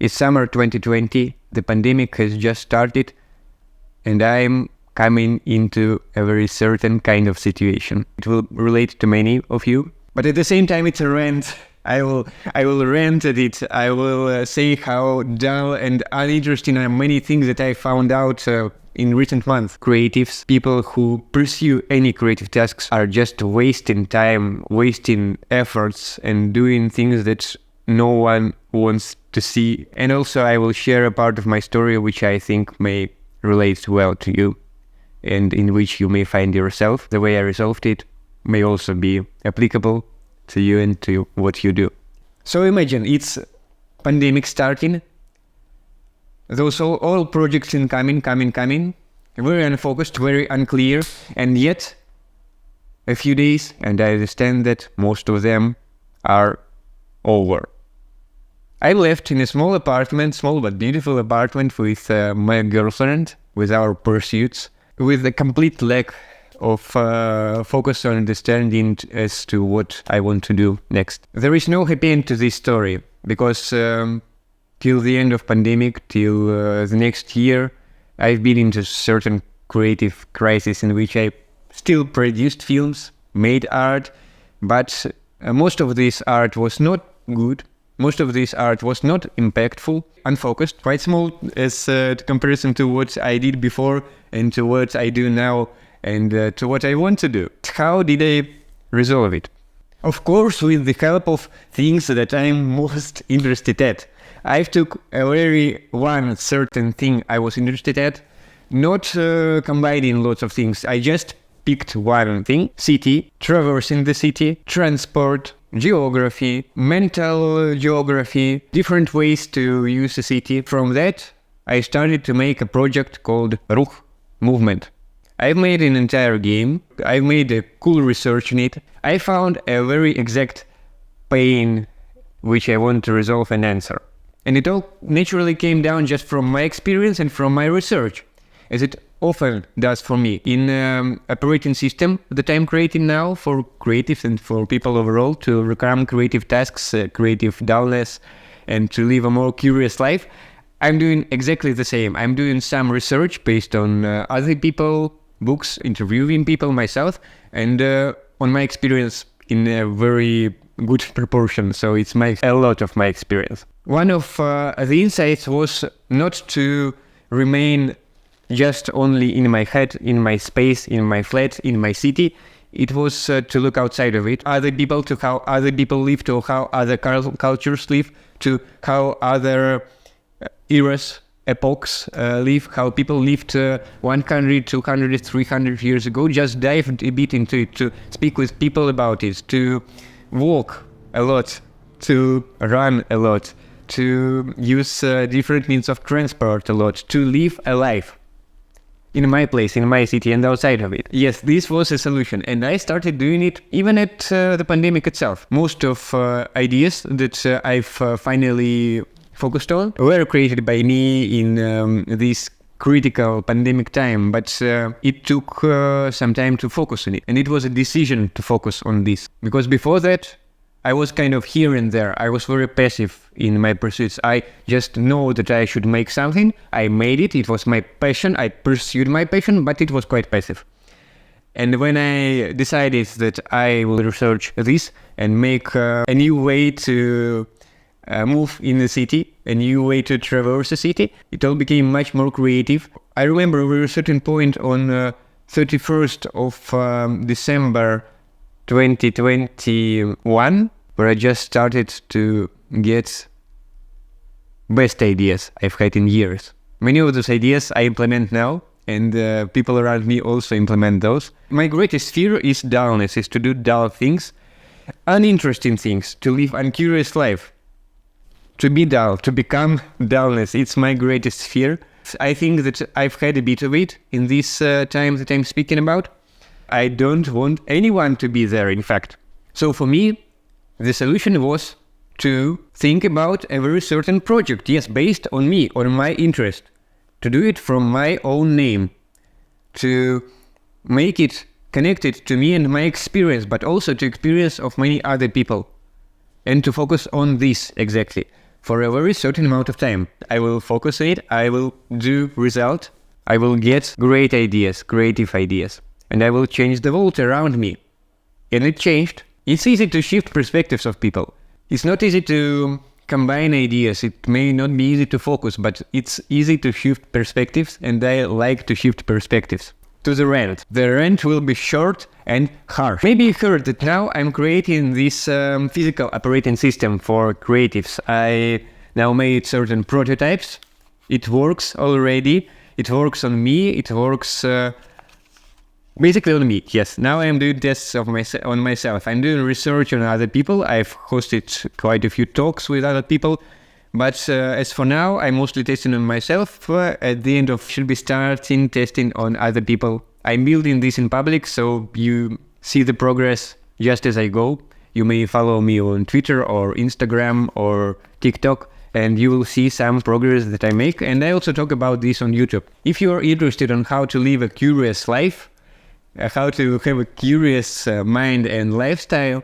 It's summer 2020, the pandemic has just started, and I'm coming into a very certain kind of situation. It will relate to many of you, but at the same time it's a rant. I will rant at it. I will say how dull and uninteresting are many things that I found out in recent months. Creatives, people who pursue any creative tasks, are just wasting time, wasting efforts, and doing things that no one wants to see. And also I will share a part of my story which I think may relate well to you, and in which you may find yourself. The way I resolved it may also be applicable to you and to what you do. So imagine it's pandemic starting, those all projects coming, very unfocused, very unclear, and yet a few days, and I understand that most of them are over. I left in a small apartment, small but beautiful apartment, with my girlfriend, with our pursuits, with a complete lack of focus on understanding as to what I want to do next. There is no happy end to this story, because till the end of pandemic, till the next year, I've been into certain creative crisis in which I still produced films, made art, but most of this art was not good. Most of this art was not impactful, unfocused, quite small as comparison to what I did before and to what I do now and to what I want to do. How did I resolve it? Of course, with the help of things that I'm most interested at. I took a very one certain thing I was interested at, not combining lots of things. I just picked one thing: city, traversing the city, transport, geography, mental geography, different ways to use a city. From that, I started to make a project called Ruch, movement. I've made an entire game. I've made a cool research in it. I found a very exact pain which I want to resolve and answer. And it all naturally came down just from my experience and from my research, as it often does for me. In operating system that I'm creating now for creatives and for people overall to overcome creative tasks, creative dullness, and to live a more curious life, I'm doing exactly the same. I'm doing some research based on other people, books, interviewing people myself, and on my experience in a very good proportion. So it's a lot of my experience. One of the insights was not to remain just only in my head, in my space, in my flat, in my city. It was to look outside of it. Other people, to how other people live, to how other cultures live, to how other eras, epochs live, how people lived 100, 200, 300 years ago. Just dive a bit into it, to speak with people about it, to walk a lot, to run a lot, to use different means of transport a lot, to live a life in my place, in my city, and outside of it. Yes, this was a solution, and I started doing it even at the pandemic itself. Most of ideas that I've finally focused on were created by me in this critical pandemic time, but it took some time to focus on it, and it was a decision to focus on this, because before that I was kind of here and there. I was very passive in my pursuits. I just know that I should make something. I made it. It was my passion. I pursued my passion, but it was quite passive. And when I decided that I will research this and make a new way to move in the city, a new way to traverse the city, it all became much more creative. I remember we were at a certain point on 31st of December 2021, where I just started to get best ideas I've had in years. Many of those ideas I implement now, and people around me also implement those. My greatest fear is dullness, is to do dull things, uninteresting things, to live uncurious life. To be dull, to become dullness, it's my greatest fear. I think that I've had a bit of it in this time that I'm speaking about. I don't want anyone to be there, in fact. So for me, the solution was to think about a very certain project, yes, based on me, on my interest, to do it from my own name, to make it connected to me and my experience, but also to experience of many other people, and to focus on this exactly. for a very certain amount of time. I will focus on it, I will do result, I will get great ideas, creative ideas, and I will change the world around me. And it changed. It's easy to shift perspectives of people. It's not easy to combine ideas. It may not be easy to focus, but it's easy to shift perspectives, and I like to shift perspectives. To the rant. The rant will be short and harsh. Maybe you heard that now I'm creating this physical operating system for creatives. I now made certain prototypes. It works already. It works on me. It works basically on me. Yes, now I'm doing tests on myself. I'm doing research on other people. I've hosted quite a few talks with other people. But as for now, I'm mostly testing on myself. At the end of should be starting testing on other people. I'm building this in public, so you see the progress just as I go. You may follow me on Twitter or Instagram or TikTok, and you will see some progress that I make. And I also talk about this on YouTube. If you are interested on how to live a curious life, how to have a curious mind and lifestyle,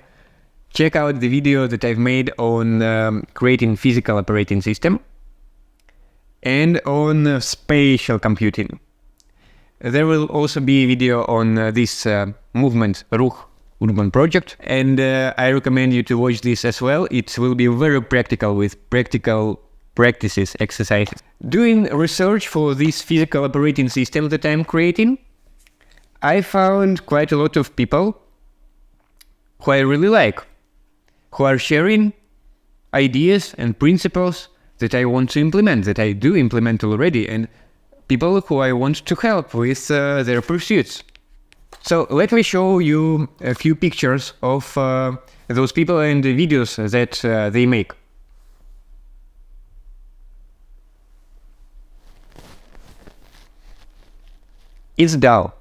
check out the video that I've made on creating physical operating system and on spatial computing. There will also be a video on this movement, Ruch Urban Project, and I recommend you to watch this as well. It will be very practical with practical practices, exercises. Doing research for this physical operating system that I'm creating, I found quite a lot of people who I really like, who are sharing ideas and principles that I want to implement, that I do implement already, and people who I want to help with their pursuits. So let me show you a few pictures of those people and the videos that they make. It's dull.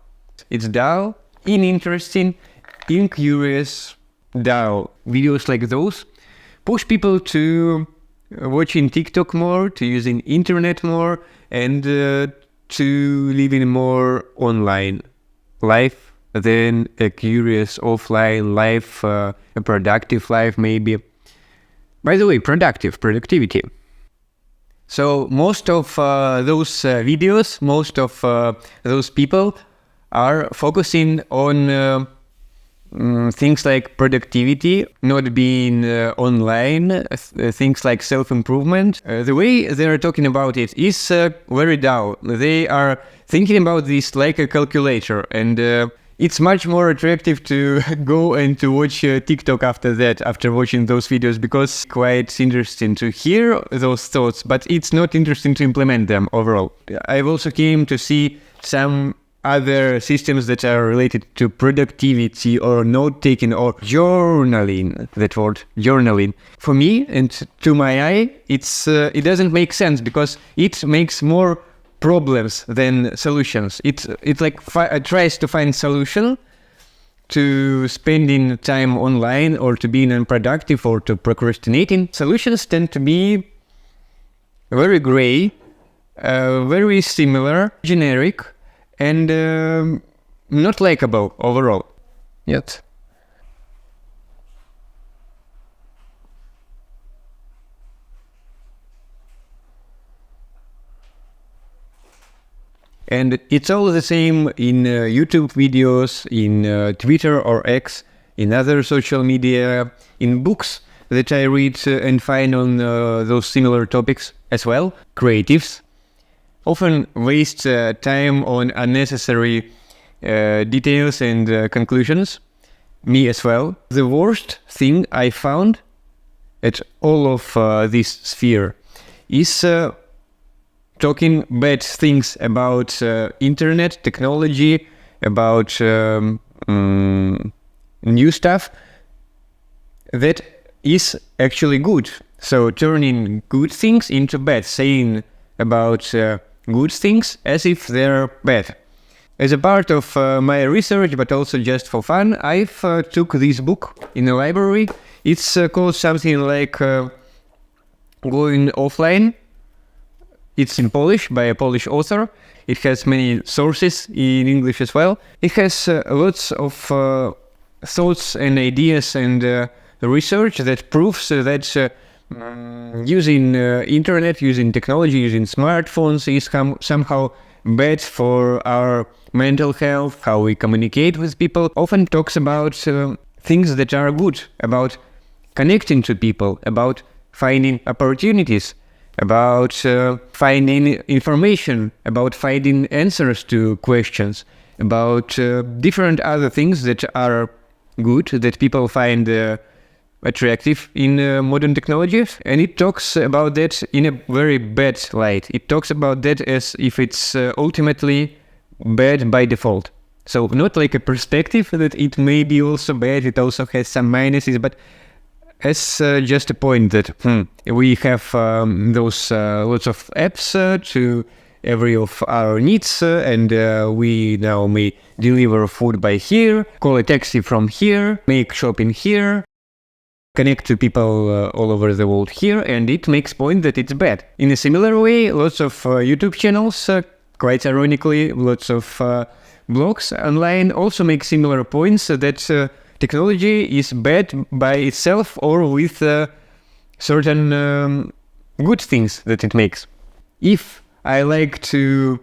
It's dull, uninteresting, incurious, dull. Videos like those push people to watching TikTok more, to using internet more, and to living more online life than a curious offline life, a productive life maybe. By the way, productivity. So most of those videos, most of those people are focusing on things like productivity, not being online, things like self-improvement. The way they're talking about it is very dull. They are thinking about this like a calculator, and it's much more attractive to go and to watch TikTok after that, after watching those videos, because it's quite interesting to hear those thoughts, but it's not interesting to implement them overall. I've also came to see some other systems that are related to productivity or note-taking or journaling, that word, journaling. For me and to my eye, it doesn't make sense because it makes more problems than solutions. It like tries to find solution to spending time online or to being unproductive or to procrastinating. Solutions tend to be very gray, very similar, generic, and not likable overall yet. And it's all the same in YouTube videos, in Twitter or X, in other social media, in books that I read and find on those similar topics as well. Creatives often waste time on unnecessary details and conclusions. Me as well. The worst thing I found at all of this sphere is talking bad things about internet, technology, about new stuff that is actually good. So turning good things into bad, saying about good things as if they're bad. As a part of my research, but also just for fun, I've took this book in the library. It's called something like Going Offline. It's in Polish by a Polish author. It has many sources in English as well. It has lots of thoughts and ideas and research that proves that using internet, using technology, using smartphones is somehow bad for our mental health, how we communicate with people. Often talks about things that are good, about connecting to people, about finding opportunities, about finding information, about finding answers to questions, about different other things that are good, that people find attractive in modern technologies. And it talks about that in a very bad light. It talks about that as if it's ultimately bad by default. So not like a perspective that it may be also bad, it also has some minuses, but as just a point that we have those lots of apps to every of our needs, and we now may deliver food by here, call a taxi from here, make shopping here, connect to people all over the world here, and it makes point that it's bad. In a similar way, lots of YouTube channels, quite ironically, lots of blogs online also make similar points that technology is bad by itself or with certain good things that it makes. If I like to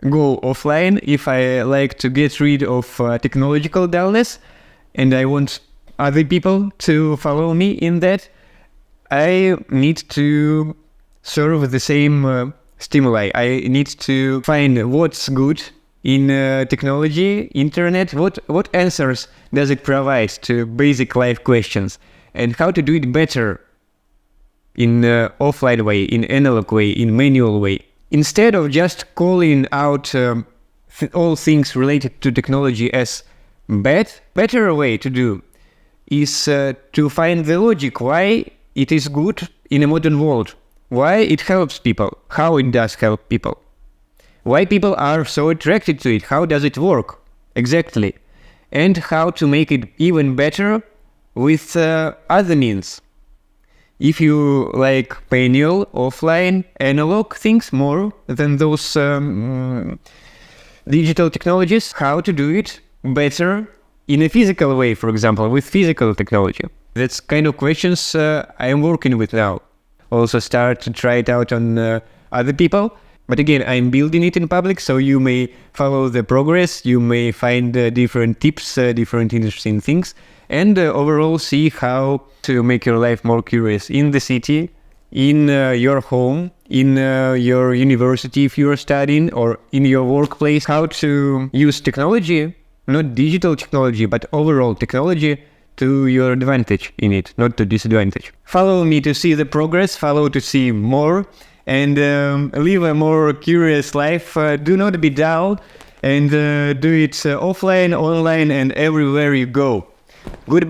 go offline, if I like to get rid of technological dullness, and I want other people to follow me in that, I need to serve the same stimuli. I need to find what's good in technology, internet, what answers does it provide to basic life questions, and how to do it better in offline way, in analog way, in manual way. Instead of just calling out all things related to technology as bad, better way to do is to find the logic why it is good in a modern world, why it helps people, how it does help people, why people are so attracted to it, how does it work exactly, and how to make it even better with other means. If you like manual, offline, analog things more than those digital technologies, how to do it better in a physical way, for example, with physical technology. That's kind of questions I am working with now. Also start to try it out on other people. But again, I'm building it in public, so you may follow the progress, you may find different tips, different interesting things, and overall see how to make your life more curious in the city, in your home, in your university if you're studying, or in your workplace, how to use technology, not digital technology, but overall technology to your advantage in it, not to disadvantage. Follow me to see the progress, follow to see more, and live a more curious life. Do not be dull, and do it offline, online, and everywhere you go. Goodbye.